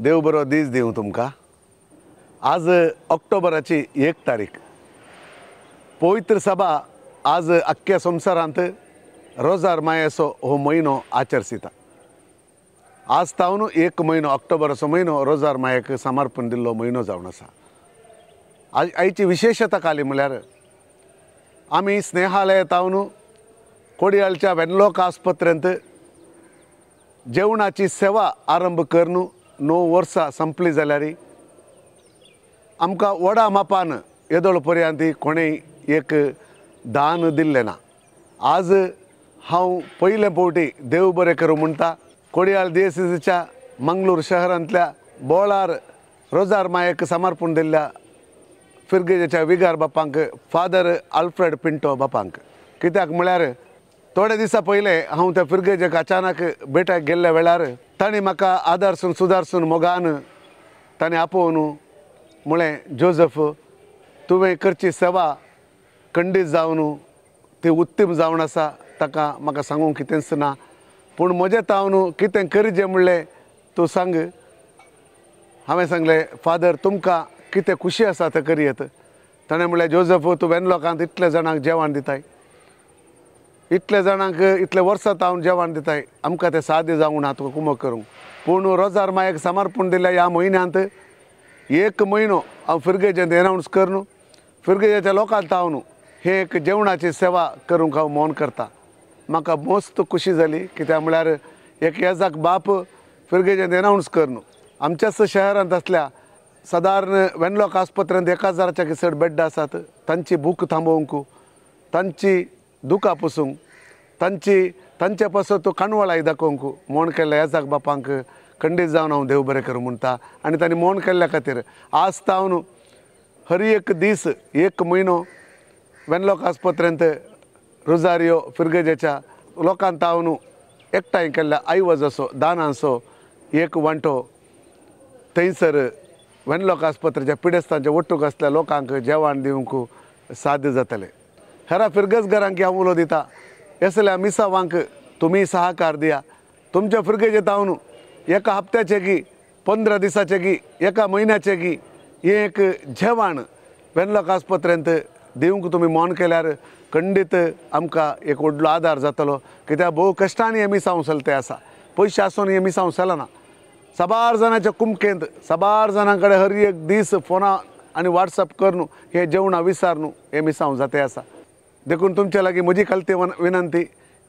देव बरो दीस दिवं तुमकां. आज ऑक्टोबराची 1 तारीख. पवित्र सभा आज अख्ख्या संवसारांत रोजार मायेचो हो म्हयनो आचरसिता. आज तावन 1 म्हयनो ऑक्टोबराचो म्हयनो रोजार मायेक समर्पण दिल्लो म्हयनो जावन आसा. आयची विशेषता काली म्हळ्यार आमी स्नेहालय तावन कोडयाळच्या वेनलॉक आस्पत्रेंत जेवणाची सेवा आरंभ करून 9 वर्सां संपली जाल्यार आमकां व्हडा मापान येदोळ पर्यंत कोणेय एक दान दिल्लें ना. आज हांव पयले फावटी देव बरें करूं म्हणटा कोडयाळ दियेसीच्या मंगळूर शहरांतल्या बोळार रोजार मायेक समर्पण दिल्ल्या फिरगेजेच्या विगार बापांक फादर आल्फ्रेड पिंटो बापांक. कित्याक म्हळ्यार थोडे दिसा पयले हांव त्या फिरगेजेक अचानक भेटाक गेल्ल्या वेळार ताणें म्हाका आदारसून सुदारसून मोगान ताणें आपोवन म्हळें, जोझफ तुवें करची सेवा खंडीत जावन ती उत्तम जावन आसा, ताका म्हाका सांगूंक कितेंच ना, पूण म्हजें तावन कितें करचें म्हणलें तूं सांग. हांवें सांगलें, फादर तुमकां कितें खुशी आसा तें करयेत. ताणें म्हणलें, जोझफ तूं वेनलॉकांत इतले जाणांक जेवण दिताय, इतले जाणांक इतले वर्सां तावन जेवण दिताय, आमकां तें साद्य जावंक ना तुका कुमक करूंक. पूण रोजार मायेक समर्पण दिल्या ह्या म्हयन्यांत 1 म्हयनो हांव फिरगेजेंत एनावन्स करून फिरगेजेच्या लोकांक तावन हे एक जेवणाची सेवा करूंक हांव मोन करता. म्हाका मस्त खुशी जाली. कित्याक म्हळ्यार एक येजाक बाप फिरगेजेंत एनावन्स करून आमच्याच शहरांत आसल्या सादारण वेनलॉक आस्पत्रेंत 1000च्याकय चड बेड्डां आसात, तांची भूक थांबोवंक, तांची दुकां पुसूंक, तांचे पासून तूं काणवळाय दाखोवंक मोन केल्ल्या येजाक बापांक खंडीत जावन हांव देव बरें करूं म्हणटा. आनी तांणी मोन केल्ल्या खातीर आज तावन हर एक दीस 1 म्हयनो वेनलॉक आस्पत्रेंत रोजारियो फिरगेजेच्या लोकांक तावन एकठांय केल्ल्या आयवजाचो दानांचो एक वांटो थंयसर वेनलॉक आस्पत्रेच्या पिडेस्तांच्या वट्टूक आसल्या लोकांक जेवण दिवंक साध्य जातलें. हेरा फिरगेजकारांक हांव उलो दिता, असल्या मिसावांक तुमी सहकार दिया. तुमच्या फिरगेजे तावन 1 हप्त्याचे गी, 15 दिसाचे गी, 1 म्हयन्याचे गी हें एक जेवण वेनलॉक आस्पत्रेंत दिवंक तुमी मोन केल्यार खंडीत आमकां एक व्हडलो आदार जातलो. कित्याक भोव कश्टांनी हें मिसांव चलतें आसा, पयशे आसून हें मिसांव चलना. साबार जाणांच्या कुमकेंत साबार जाणां कडेन हर एक दीस फोना आनी वॉट्सअप करून हे जेवणां विचारून हें मिसांव जातें आसा. देखून तुमचे लागीं म्हजी कळती विनंती,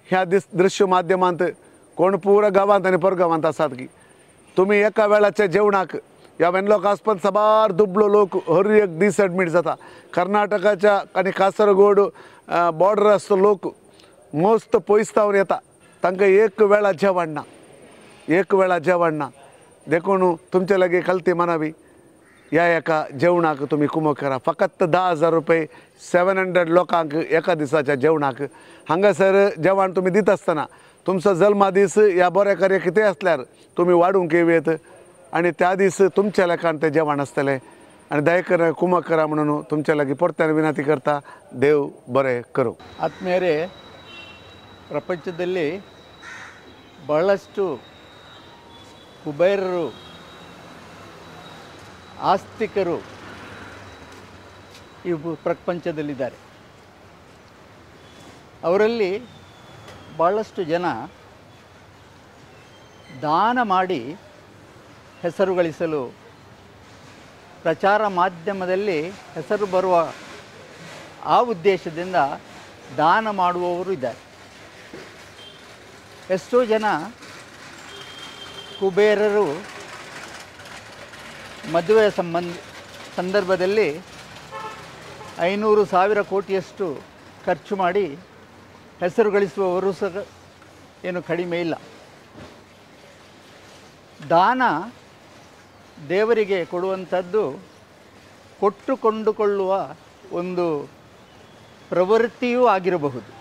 ह्या दृश्य माध्यमांत कोण पुरा गांवांत आनी परगांवांत आसात की तुमी एका वेळाच्या जेवणाक ह्या वेनलॉक आस्पत्रेंत साबार दुबळो लोक हर एक दीस एडमीट जाता. कर्नाटकाच्या आनी कासरगोड बॉर्डर आसतो लोक मस्त पयसतावन येता, तांकां एक वेळा जेवण ना, एक वेळा जेवण ना. देखून तुमचे लागीं कळती मानावी, ह्या एका जेवणाक तुमी कुमक करा. फकत 10,000 रुपये 700 लोकांक एका दिसाच्या जेवणाक. हांगासर जेवण तुमी दिता आसतना तुमचो जल्मा दीस ह्या बऱ्या कार्य कितें आसल्यार तुमी वाडूंक येवयेत आनी त्या दीस तुमच्या लेखान तें जेवण आसतलें. आनी दयेकर कुमक करा म्हणून तुमच्या लागीं परत्यान विनंती करता. देव बरें करूं. ಆತ್ಮೀಯರೇ, ಪ್ರಪಂಚದಲ್ಲಿ ಬಹಳಷ್ಟು ಕುಬೇರರು, ಆಸ್ತಿಕರು ಈ ಪ್ರಪಂಚದಲ್ಲಿದ್ದಾರೆ. ಅವರಲ್ಲಿ ಬಹಳಷ್ಟು ಜನ ದಾನ ಮಾಡಿ ಹೆಸರು ಗಳಿಸಲು, ಪ್ರಚಾರ ಮಾಧ್ಯಮದಲ್ಲಿ ಹೆಸರು ಬರುವ ಆ ಉದ್ದೇಶದಿಂದ ದಾನ ಮಾಡುವವರು ಇದ್ದಾರೆ. ಎಷ್ಟೋ ಜನ ಕುಬೇರರು ಮದುವೆ ಸಂದರ್ಭದಲ್ಲಿ 500,000 ಕೋಟಿಯಷ್ಟು ಖರ್ಚು ಮಾಡಿ ಹೆಸರು ಗಳಿಸುವವರು ಸಹ ಏನು ಕಡಿಮೆ ಇಲ್ಲ. ದಾನ ದೇವರಿಗೆ ಕೊಡುವಂಥದ್ದು ಕೊಟ್ಟು ಕೊಂಡುಕೊಳ್ಳುವ ಒಂದು ಪ್ರವೃತ್ತಿಯೂ ಆಗಿರಬಹುದು.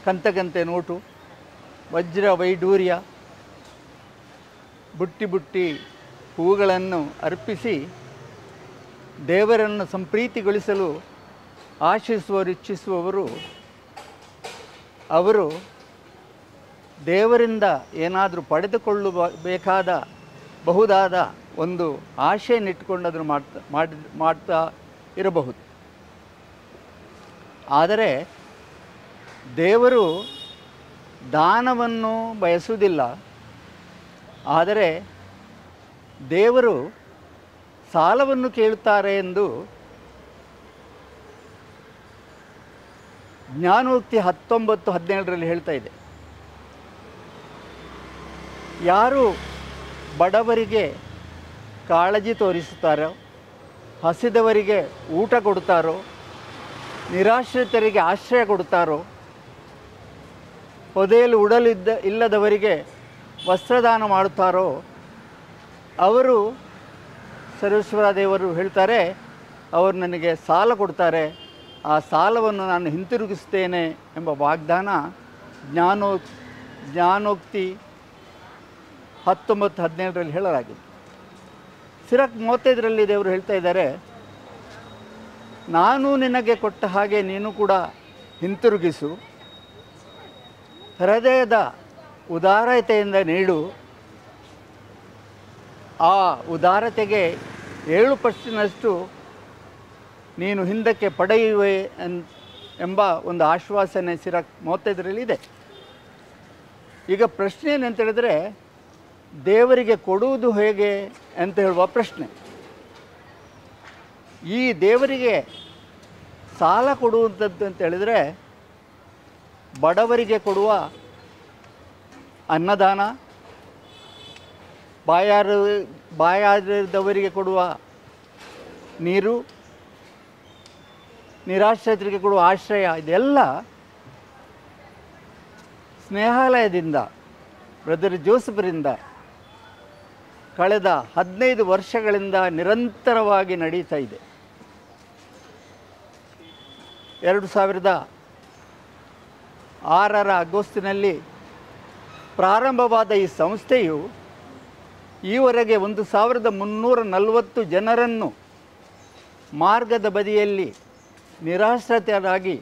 ಕಂತಗಂತೆ ನೋಟು, ವಜ್ರ ವೈಡೂರ್ಯ, ಬುಟ್ಟಿ ಬುಟ್ಟಿ ಹೂಗಳನ್ನು ಅರ್ಪಿಸಿ ದೇವರನ್ನು ಸಂಪ್ರೀತಿಗೊಳಿಸಲು ಆಶಿಸುವವರು, ಇಚ್ಛಿಸುವವರು ಅವರು ದೇವರಿಂದ ಏನಾದರೂ ಪಡೆದುಕೊಳ್ಳಬೇಕಾದ ಬಹುದಾದ ಒಂದು ಆಶೆಯನ್ನಿಟ್ಟುಕೊಂಡು ಅದನ್ನು ಮಾಡ್ತಾ ಇರಬಹುದು. ಆದರೆ ದೇವರು ದಾನವನ್ನು ಬಯಸುವುದಿಲ್ಲ. ಆದರೆ ದೇವರು ಸಾಲವನ್ನು ಕೇಳುತ್ತಾರೆ ಎಂದು ಜ್ಞಾನೋಕ್ತಿ 19:17 ಹೇಳ್ತಾ ಇದೆ. ಯಾರು ಬಡವರಿಗೆ ಕಾಳಜಿ ತೋರಿಸುತ್ತಾರೋ, ಹಸಿದವರಿಗೆ ಊಟ ಕೊಡುತ್ತಾರೋ, ನಿರಾಶ್ರಿತರಿಗೆ ಆಶ್ರಯ ಕೊಡುತ್ತಾರೋ, ಹೊದೆಯಲ್ಲಿ ಇಲ್ಲದವರಿಗೆ ವಸ್ತ್ರದಾನ ಮಾಡುತ್ತಾರೋ, ಅವರು ಸರ್ವೇಶ್ವರ ದೇವರು ಹೇಳ್ತಾರೆ, ಅವರು ನನಗೆ ಸಾಲ ಕೊಡ್ತಾರೆ, ಆ ಸಾಲವನ್ನು ನಾನು ಹಿಂತಿರುಗಿಸ್ತೇನೆ ಎಂಬ ವಾಗ್ದಾನ ಜ್ಞಾನೋಕ್ತಿ 19:17 ಹೇಳಲಾಗಿದೆ. ಸಿರಾಕ್ 35 ದೇವರು ಹೇಳ್ತಾ ಇದ್ದಾರೆ, ನಾನು ನಿನಗೆ ಕೊಟ್ಟ ಹಾಗೆ ನೀನು ಕೂಡ ಹಿಂತಿರುಗಿಸು, ಹೃದಯದ ಉದಾರತೆಯಿಂದ ನೀಡು, ಆ ಉದಾರತೆಗೆ 7% ನೀನು ಹಿಂದಕ್ಕೆ ಪಡೆಯುವೆ ಎಂಬ ಒಂದು ಆಶ್ವಾಸನೆ ಸಿರಾಕ್ 35 ಇದೆ. ಈಗ ಪ್ರಶ್ನೆ ಏನಂತ ಹೇಳಿದ್ರೆ, ದೇವರಿಗೆ ಕೊಡುವುದು ಹೇಗೆ ಅಂತ ಹೇಳುವ ಪ್ರಶ್ನೆ. ಈ ದೇವರಿಗೆ ಸಾಲ ಕೊಡುವಂಥದ್ದು ಅಂತ ಹೇಳಿದರೆ, ಬಡವರಿಗೆ ಕೊಡುವ ಅನ್ನದಾನ, ಬಾಯಾರದವರಿಗೆ ಕೊಡುವ ನೀರು, ನಿರಾಶ್ರಿತರಿಗೆ ಕೊಡುವ ಆಶ್ರಯ, ಇದೆಲ್ಲ ಸ್ನೇಹಾಲಯದಿಂದ ಬ್ರದರ್ ಜೋಸಫರಿಂದ ಕಳೆದ 15 ವರ್ಷಗಳಿಂದ ನಿರಂತರವಾಗಿ ನಡೀತಾ ಇದೆ. 2006 ಆಗಸ್ಟಿನಲ್ಲಿ ಪ್ರಾರಂಭವಾದ ಈ ಸಂಸ್ಥೆಯು ಈವರೆಗೆ 1340 ಜನರನ್ನು ಮಾರ್ಗದ ಬದಿಯಲ್ಲಿ ನಿರಾಶ್ರಿತರಾಗಿ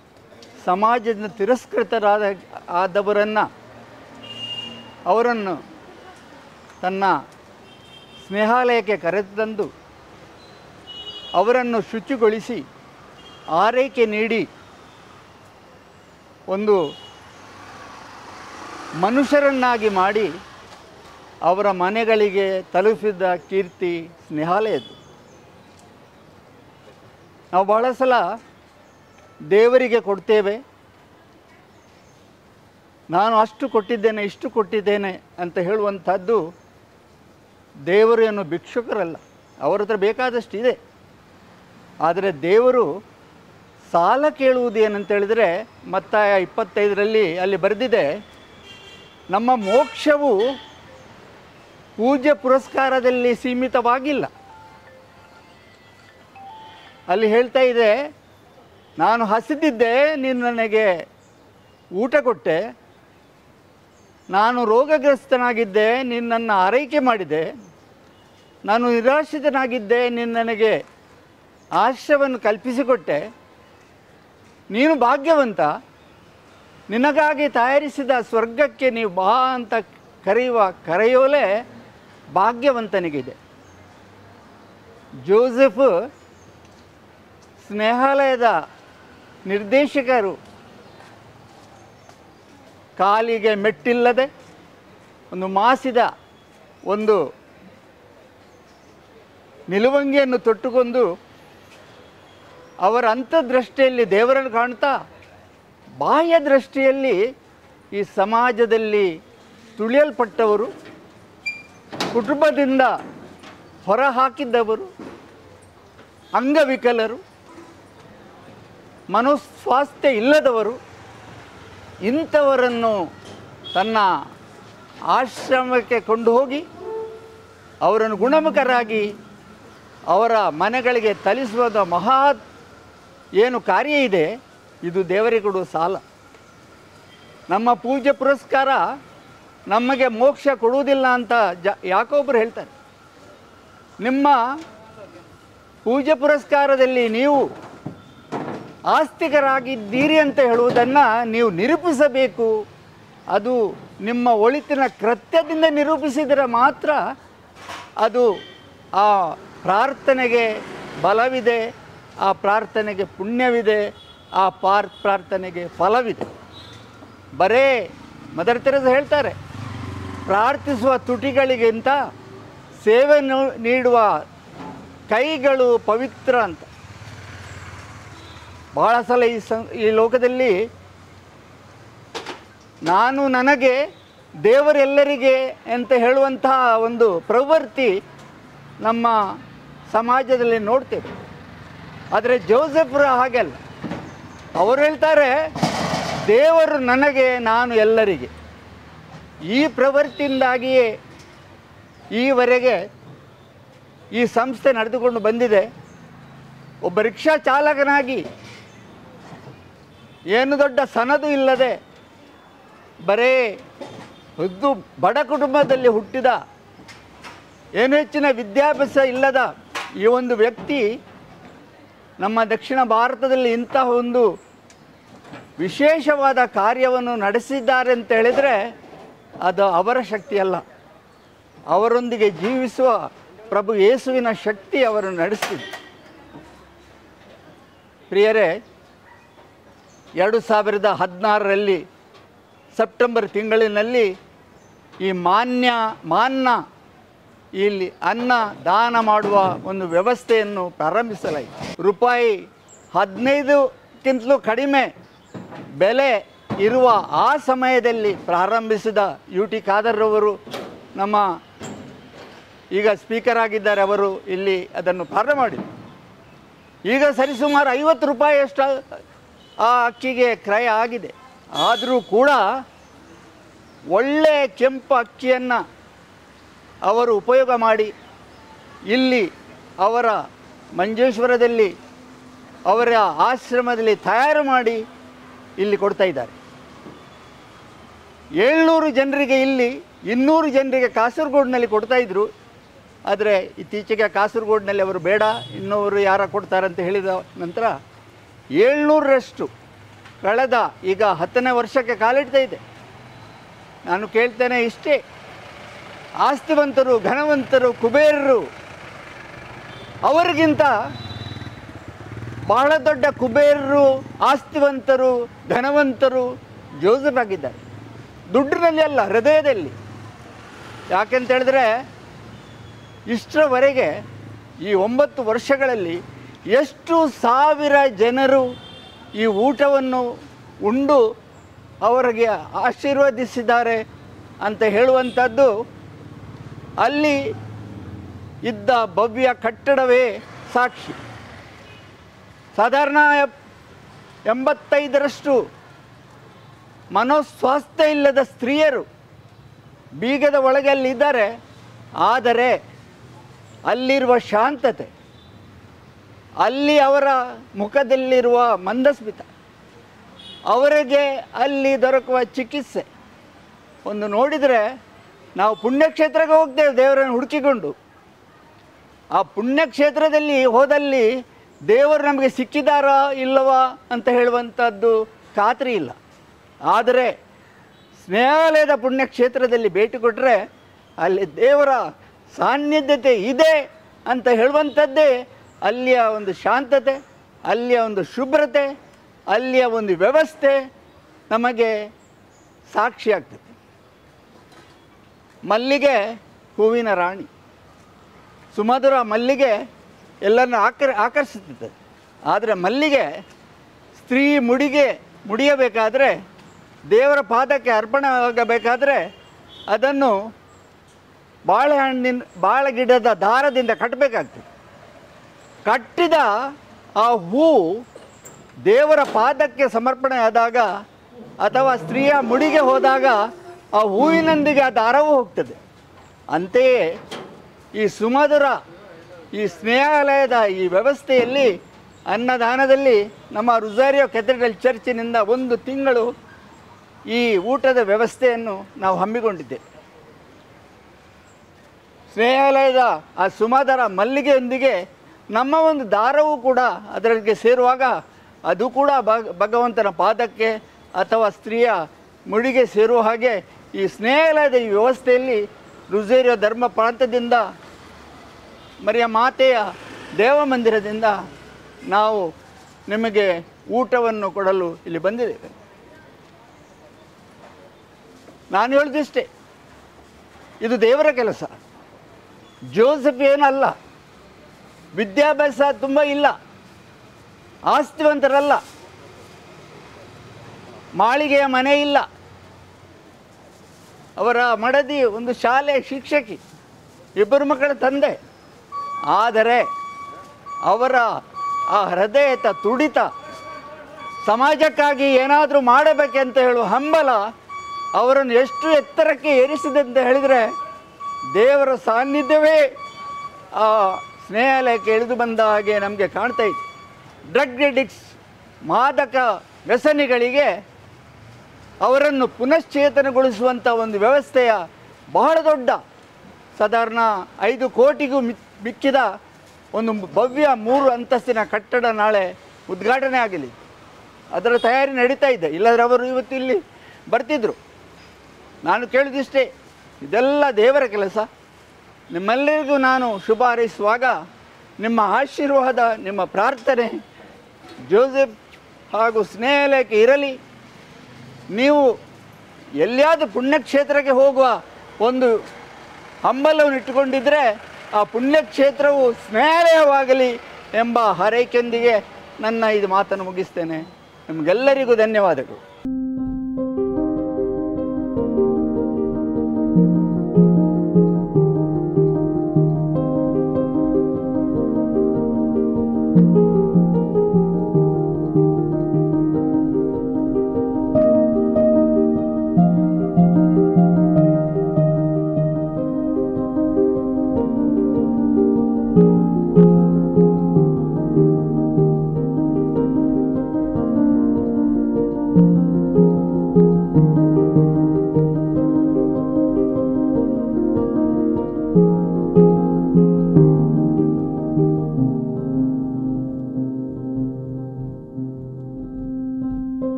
ಸಮಾಜದಿಂದ ಅವರನ್ನು ತನ್ನ ಸ್ನೇಹಾಲಯಕ್ಕೆ ಕರೆತಂದು ಅವರನ್ನು ಶುಚಿಗೊಳಿಸಿ ಆರೈಕೆ ನೀಡಿ ಒಂದು ಮನುಷ್ಯರನ್ನಾಗಿ ಮಾಡಿ ಅವರ ಮನೆಗಳಿಗೆ ತಲುಪಿದ ಕೀರ್ತಿ ಸ್ನೇಹಾಲಯದ್ದು. ನಾವು ಬಹಳ ಸಲ ದೇವರಿಗೆ ಕೊಡ್ತೇವೆ, ನಾನು ಅಷ್ಟು ಕೊಟ್ಟಿದ್ದೇನೆ ಇಷ್ಟು ಕೊಟ್ಟಿದ್ದೇನೆ ಅಂತ ಹೇಳುವಂಥದ್ದು. ದೇವರು ಏನು ಭಿಕ್ಷುಕರಲ್ಲ, ಅವರ ಹತ್ರ ಬೇಕಾದಷ್ಟು ಇದೆ. ಆದರೆ ದೇವರು ಸಾಲ ಕೇಳುವುದು ಏನಂತ ಹೇಳಿದರೆ, ಮತ್ತಾಯ 25 ಅಲ್ಲಿ ಬರೆದಿದೆ, ನಮ್ಮ ಮೋಕ್ಷವು ಪೂಜ್ಯ ಪುರಸ್ಕಾರದಲ್ಲಿ ಸೀಮಿತವಾಗಿಲ್ಲ. ಅಲ್ಲಿ ಹೇಳ್ತಾ ಇದೆ, ನಾನು ಹಸಿದಿದ್ದೆ, ನೀನು ನನಗೆ ಊಟ ಕೊಟ್ಟೆ, ನಾನು ರೋಗಗ್ರಸ್ತನಾಗಿದ್ದೆ, ನೀನು ನನ್ನ ಆರೈಕೆ ಮಾಡಿದೆ, ನಾನು ನಿರಾಶ್ರಿತನಾಗಿದ್ದೆ, ನೀನು ನನಗೆ ಆಶ್ರಯವನ್ನು ಕಲ್ಪಿಸಿಕೊಟ್ಟೆ, ನೀನು ಭಾಗ್ಯವಂತ, ನಿನಗಾಗಿ ತಯಾರಿಸಿದ ಸ್ವರ್ಗಕ್ಕೆ ನೀವು ಬಾ ಅಂತ ಕರೆಯುವ ಕರೆಯೋಲೆ ಭಾಗ್ಯವಂತನಿಗಿದೆ. ಜೋಸೆಫ್ ಸ್ನೇಹಾಲಯದ ನಿರ್ದೇಶಕರು ಕಾಲಿಗೆ ಮೆಟ್ಟಿಲ್ಲದೆ ಒಂದು ಮಾಸಿದ ಒಂದು ನಿಲುವಂಗಿಯನ್ನು ತೊಟ್ಟುಕೊಂಡು ಅವರ ಅಂತರ್ದೃಷ್ಟಿಯಲ್ಲಿ ದೇವರನ್ನು ಕಾಣ್ತಾ, ಬಾಹ್ಯ ದೃಷ್ಟಿಯಲ್ಲಿ ಈ ಸಮಾಜದಲ್ಲಿ ತುಳಿಯಲ್ಪಟ್ಟವರು, ಕುಟುಂಬದಿಂದ ಹೊರಹಾಕಿದ್ದವರು, ಅಂಗವಿಕಲರು, ಮನೋಸ್ವಾಸ್ಥ್ಯ ಇಲ್ಲದವರು, ಇಂಥವರನ್ನು ತನ್ನ ಆಶ್ರಮಕ್ಕೆ ಕೊಂಡು ಹೋಗಿ ಅವರನ್ನು ಗುಣಮುಖರಾಗಿ ಅವರ ಮನೆಗಳಿಗೆ ತಲಿಸುವುದ ಮಹತ್ ಏನು ಕಾರ್ಯ ಇದೆ, ಇದು ದೇವರಿಗೆ ಕೊಡುವ ಸಾಲ. ನಮ್ಮ ಪೂಜ್ಯ ಪುರಸ್ಕಾರ ನಮಗೆ ಮೋಕ್ಷ ಕೊಡುವುದಿಲ್ಲ ಅಂತ ಯಾಕೊಬ್ಬರು ಹೇಳ್ತಾರೆ. ನಿಮ್ಮ ಪೂಜ್ಯ ಪುರಸ್ಕಾರದಲ್ಲಿ ನೀವು ಆಸ್ತಿಕರಾಗಿದ್ದೀರಿ ಅಂತ ಹೇಳುವುದನ್ನು ನೀವು ನಿರೂಪಿಸಬೇಕು ಅದು ನಿಮ್ಮ ಒಳಿತಿನ ಕೃತ್ಯದಿಂದ ನಿರೂಪಿಸಿದರೆ ಮಾತ್ರ ಅದು ಆ ಪ್ರಾರ್ಥನೆಗೆ ಬಲವಿದೆ, ಆ ಪ್ರಾರ್ಥನೆಗೆ ಪುಣ್ಯವಿದೆ, ಆ ಪ್ರಾರ್ಥನೆಗೆ ಫಲವಿದೆ. ಬರೇ ಮದರ್ ತೆರೇಸ ಹೇಳ್ತಾರೆ, ಪ್ರಾರ್ಥಿಸುವ ತುಟಿಗಳಿಗಿಂತ ಸೇವೆ ನೀಡುವ ಕೈಗಳು ಪವಿತ್ರ ಅಂತ. ಬಹಳ ಸಲ ಈ ಲೋಕದಲ್ಲಿ ನಾನು ನನಗೆ ದೇವರೆಲ್ಲರಿಗೆ ಅಂತ ಹೇಳುವಂತಹ ಒಂದು ಪ್ರವೃತ್ತಿ ನಮ್ಮ ಸಮಾಜದಲ್ಲಿ ನೋಡ್ತೇವೆ. ಆದರೆ ಜೋಸೆಫ್ರ ಹಾಗೆಲ್ಲ, ಅವರು ಹೇಳ್ತಾರೆ ದೇವರು ನನಗೆ, ನಾನು ಎಲ್ಲರಿಗೆ. ಈ ಪ್ರವೃತ್ತಿಯಿಂದಾಗಿಯೇ ಈವರೆಗೆ ಈ ಸಂಸ್ಥೆ ನಡೆದುಕೊಂಡು ಬಂದಿದೆ. ಒಬ್ಬ ರಿಕ್ಷಾ ಚಾಲಕನಾಗಿ ಏನು ದೊಡ್ಡ ಸನದು ಇಲ್ಲದೆ ಬರೇ ಬಡ ಕುಟುಂಬದಲ್ಲಿ ಹುಟ್ಟಿದ, ಏನು ಹೆಚ್ಚಿನ ವಿದ್ಯಾಭ್ಯಾಸ ಇಲ್ಲದ ಈ ಒಂದು ವ್ಯಕ್ತಿ ನಮ್ಮ ದಕ್ಷಿಣ ಭಾರತದಲ್ಲಿ ಇಂತಹ ಒಂದು ವಿಶೇಷವಾದ ಕಾರ್ಯವನ್ನು ನಡೆಸಿದ್ದಾರೆ ಅಂತ ಹೇಳಿದರೆ ಅದು ಅವರ ಶಕ್ತಿಯಲ್ಲ, ಅವರೊಂದಿಗೆ ಜೀವಿಸುವ ಪ್ರಭು ಯೇಸುವಿನ ಶಕ್ತಿ ಅವರನ್ನು ನಡೆಸ್ತಿದೆ. ಪ್ರಿಯರೇ, 2016ರಲ್ಲಿ ಸೆಪ್ಟೆಂಬರ್ ತಿಂಗಳಿನಲ್ಲಿ ಈ ಮಾನ್ನ ಇಲ್ಲಿ ಅನ್ನ ದಾನ ಮಾಡುವ ಒಂದು ವ್ಯವಸ್ಥೆಯನ್ನು ಪ್ರಾರಂಭಿಸಲಾಯಿತು. ರೂಪಾಯಿ 15ಕ್ಕಿಂತಲೂ ಕಡಿಮೆ ಬೆಲೆ ಇರುವ ಆ ಸಮಯದಲ್ಲಿ ಪ್ರಾರಂಭಿಸಿದ UT ಖಾದರ್ರವರು, ನಮ್ಮ ಈಗ ಸ್ಪೀಕರ್ ಆಗಿದ್ದಾರೆ, ಅವರು ಇಲ್ಲಿ ಅದನ್ನು ಪ್ರಾರಂಭ ಮಾಡಿದರು. ಈಗ ಸರಿಸುಮಾರು 50 ರೂಪಾಯಿಯಷ್ಟು ಆ ಅಕ್ಕಿಗೆ ಕ್ರಯ ಆಗಿದೆ. ಆದರೂ ಕೂಡ ಒಳ್ಳೆಯ ಕೆಂಪು ಅಕ್ಕಿಯನ್ನು ಅವರು ಉಪಯೋಗ ಮಾಡಿ ಇಲ್ಲಿ ಅವರ ಮಂಜೇಶ್ವರದಲ್ಲಿ ಅವರ ಆಶ್ರಮದಲ್ಲಿ ತಯಾರು ಮಾಡಿ ಇಲ್ಲಿ ಕೊಡ್ತಾ ಇದ್ದಾರೆ. 700 ಜನರಿಗೆ ಇಲ್ಲಿ, 200 ಜನರಿಗೆ ಕಾಸರಗೋಡಿನಲ್ಲಿ ಕೊಡ್ತಾಯಿದ್ರು. ಆದರೆ ಇತ್ತೀಚೆಗೆ ಕಾಸರಗೋಡಿನಲ್ಲಿ ಅವರು ಬೇಡ, ಇನ್ನೊವರು ಯಾರ ಕೊಡ್ತಾರಂತ ಹೇಳಿದ ನಂತರ 700ರಷ್ಟು ಕಳೆದ ಈಗ 10ನೇ ವರ್ಷಕ್ಕೆ ಕಾಲಿಡ್ತಾ ಇದೆ. ನಾನು ಕೇಳ್ತೇನೆ ಇಷ್ಟೇ, ಆಸ್ತಿವಂತರು, ಘನವಂತರು, ಕುಬೇರರು ಅವರಿಗಿಂತ ಬಹಳ ದೊಡ್ಡ ಕುಬೇರರು, ಆಸ್ತಿವಂತರು, ಧನವಂತರು ಜೋಸೆಫ್ ಆಗಿದ್ದಾರೆ. ದುಡ್ಡಿನಲ್ಲಿ ಅಲ್ಲ, ಹೃದಯದಲ್ಲಿ. ಯಾಕೆಂತ ಹೇಳಿದ್ರೆ ಇಷ್ಟರವರೆಗೆ ಈ 9 ವರ್ಷಗಳಲ್ಲಿ ಎಷ್ಟು ಸಾವಿರ ಜನರು ಈ ಊಟವನ್ನು ಉಂಡು ಅವರಿಗೆ ಆಶೀರ್ವದಿಸಿದ್ದಾರೆ ಅಂತ ಹೇಳುವಂಥದ್ದು ಅಲ್ಲಿ ಇದ್ದ ಭವ್ಯ ಕಟ್ಟಡವೇ ಸಾಕ್ಷಿ. ಸಾಧಾರಣ 85ರಷ್ಟು ಮನೋಸ್ವಾಸ್ಥ್ಯ ಇಲ್ಲದ ಸ್ತ್ರೀಯರು ಬೀಗದ ಒಳಗೆ ಅಲ್ಲಿದ್ದಾರೆ. ಆದರೆ ಅಲ್ಲಿರುವ ಶಾಂತತೆ, ಅಲ್ಲಿ ಅವರ ಮುಖದಲ್ಲಿರುವ ಮಂದಸ್ಮಿತ, ಅವರಿಗೆ ಅಲ್ಲಿ ದೊರಕುವ ಚಿಕಿತ್ಸೆ ಒಂದು ನೋಡಿದರೆ ನಾವು ಪುಣ್ಯಕ್ಷೇತ್ರಕ್ಕೆ ಹೋಗ್ತೇವೆ ದೇವರನ್ನು ಹುಡುಕಿಕೊಂಡು. ಆ ಪುಣ್ಯಕ್ಷೇತ್ರದಲ್ಲಿ ಹೋದಲ್ಲಿ ದೇವರು ನಮಗೆ ಸಿಕ್ಕಿದಾರಾ ಇಲ್ಲವಾ ಅಂತ ಹೇಳುವಂಥದ್ದು ಖಾತ್ರಿ ಇಲ್ಲ. ಆದರೆ ಸ್ನೇಹಾಲಯದ ಪುಣ್ಯಕ್ಷೇತ್ರದಲ್ಲಿ ಭೇಟಿ ಕೊಟ್ಟರೆ ಅಲ್ಲಿ ದೇವರ ಸಾನ್ನಿಧ್ಯತೆ ಇದೆ ಅಂತ ಹೇಳುವಂಥದ್ದೇ ಅಲ್ಲಿಯ ಒಂದು ಶಾಂತತೆ, ಅಲ್ಲಿಯ ಒಂದು ಶುಭ್ರತೆ, ಅಲ್ಲಿಯ ಒಂದು ವ್ಯವಸ್ಥೆ ನಮಗೆ ಸಾಕ್ಷಿಯಾಗ್ತದೆ. ಮಲ್ಲಿಗೆ ಹೂವಿನ ರಾಣಿ, ಸುಮಧುರ ಮಲ್ಲಿಗೆ ಎಲ್ಲರನ್ನು ಆಕರ್ಷಿಸುತ್ತದೆ. ಆದರೆ ಮಲ್ಲಿಗೆ ಸ್ತ್ರೀ ಮುಡಿಯಬೇಕಾದರೆ, ದೇವರ ಪಾದಕ್ಕೆ ಅರ್ಪಣೆ ಆಗಬೇಕಾದ್ರೆ ಅದನ್ನು ಬಾಳೆ ಗಿಡದ ದಾರದಿಂದ ಕಟ್ಟಬೇಕಾಗ್ತದೆ. ಕಟ್ಟಿದ ಆ ಹೂ ದೇವರ ಪಾದಕ್ಕೆ ಸಮರ್ಪಣೆ ಆದಾಗ ಅಥವಾ ಸ್ತ್ರೀಯ ಮುಡಿಗೆ ಹೋದಾಗ ಆ ಹೂವಿನೊಂದಿಗೆ ಆ ದಾರವೂ ಹೋಗ್ತದೆ. ಅಂತೆಯೇ ಈ ಸುಮಧುರ ಈ ಸ್ನೇಹಾಲಯದ ಈ ವ್ಯವಸ್ಥೆಯಲ್ಲಿ ಅನ್ನದಾನದಲ್ಲಿ ನಮ್ಮ ರುಜಾರಿಯೋ ಕೆಥೆಡ್ರಲ್ ಚರ್ಚಿನಿಂದ 1 ತಿಂಗಳು ಈ ಊಟದ ವ್ಯವಸ್ಥೆಯನ್ನು ನಾವು ಹಮ್ಮಿಕೊಂಡಿದ್ದೇವೆ. ಸ್ನೇಹಾಲಯದ ಆ ಸುಮಧುರ ಮಲ್ಲಿಗೆಯೊಂದಿಗೆ ನಮ್ಮ ಒಂದು ದಾರವೂ ಕೂಡ ಅದರಿಗೆ ಸೇರುವಾಗ ಅದು ಕೂಡ ಭಗವಂತನ ಪಾದಕ್ಕೆ ಅಥವಾ ಸ್ತ್ರೀಯ ಮುಡಿಗೆ ಸೇರುವ ಹಾಗೆ ಈ ಸ್ನೇಹಾಲಯದ ಈ ವ್ಯವಸ್ಥೆಯಲ್ಲಿ ರುಜೇರಿಯೋ ಧರ್ಮ ಪ್ರಾಂತದಿಂದ ಮರಿಯ ಮಾತೆಯ ದೇವಮಂದಿರದಿಂದ ನಾವು ನಿಮಗೆ ಊಟವನ್ನು ಕೊಡಲು ಇಲ್ಲಿ ಬಂದಿದ್ದೇವೆ. ನಾನು ಹೇಳೋದಿಷ್ಟೇ, ಇದು ದೇವರ ಕೆಲಸ. ಜೋಸೆಫ್ ಏನಲ್ಲ, ವಿದ್ಯಾಭ್ಯಾಸ ತುಂಬ ಇಲ್ಲ, ಆಸ್ತಿವಂತರಲ್ಲ, ಮಾಳಿಗೆಯ ಮನೆ ಇಲ್ಲ, ಅವರ ಮಡದಿ ಒಂದು ಶಾಲೆಯ ಶಿಕ್ಷಕಿ, ಇಬ್ಬರು ಮಕ್ಕಳ ತಂದೆ. ಆದರೆ ಅವರ ಆ ಹೃದಯದ ತುಡಿತ, ಸಮಾಜಕ್ಕಾಗಿ ಏನಾದರೂ ಮಾಡಬೇಕಂತ ಹೇಳುವ ಹಂಬಲ ಅವರನ್ನು ಎಷ್ಟು ಎತ್ತರಕ್ಕೆ ಏರಿಸಿದೆ ಅಂತ ಹೇಳಿದರೆ, ದೇವರ ಸಾನ್ನಿಧ್ಯವೇ ಆ ಸ್ನೇಹಾಲಯಕ್ಕೆ ಇಳಿದು ಬಂದ ಹಾಗೆ ನಮಗೆ ಕಾಣ್ತಾ ಇದೆ. ಡ್ರಗ್ ಎಡಿಕ್ಟ್ಸ್, ಮಾದಕ ವ್ಯಸನಿಗಳಿಗೆ ಅವರನ್ನು ಪುನಶ್ಚೇತನಗೊಳಿಸುವಂಥ ಒಂದು ವ್ಯವಸ್ಥೆಯ ಬಹಳ ದೊಡ್ಡ, ಸಾಧಾರಣ 5 ಕೋಟಿಗೂ ಮಿಕ್ಕಿದ ಒಂದು ಭವ್ಯ 3 ಅಂತಸ್ತಿನ ಕಟ್ಟಡ ನಾಳೆ ಉದ್ಘಾಟನೆ ಆಗಲಿ. ಅದರ ತಯಾರಿ ನಡೀತಾ ಇದೆ. ಇಲ್ಲದ್ರೆ ಅವರು ಇವತ್ತು ಇಲ್ಲಿ ಬರ್ತಿದ್ದರು. ನಾನು ಕೇಳಿದಿಷ್ಟೇ, ಇದೆಲ್ಲ ದೇವರ ಕೆಲಸ. ನಿಮ್ಮೆಲ್ಲರಿಗೂ ನಾನು ಶುಭ ಹಾರೈಸುವಾಗ ನಿಮ್ಮ ಆಶೀರ್ವಾದ, ನಿಮ್ಮ ಪ್ರಾರ್ಥನೆ ಜೋಸೆಫ್ ಹಾಗೂ ಸ್ನೇಹಾಲಯಕ್ಕೆ ಇರಲಿ. ನೀವು ಎಲ್ಲಿಯಾದರೂ ಪುಣ್ಯಕ್ಷೇತ್ರಕ್ಕೆ ಹೋಗುವ ಒಂದು ಹಂಬಲವನ್ನು ಇಟ್ಟುಕೊಂಡಿದ್ದರೆ ಆ ಪುಣ್ಯಕ್ಷೇತ್ರವು ಸ್ನೇಹಾಲಯವಾಗಲಿ ಎಂಬ ಹಾರೈಕೆಯೊಂದಿಗೆ ನನ್ನ ಇದು ಮಾತನ್ನು ಮುಗಿಸ್ತೇನೆ. ನಿಮಗೆಲ್ಲರಿಗೂ ಧನ್ಯವಾದಗಳು.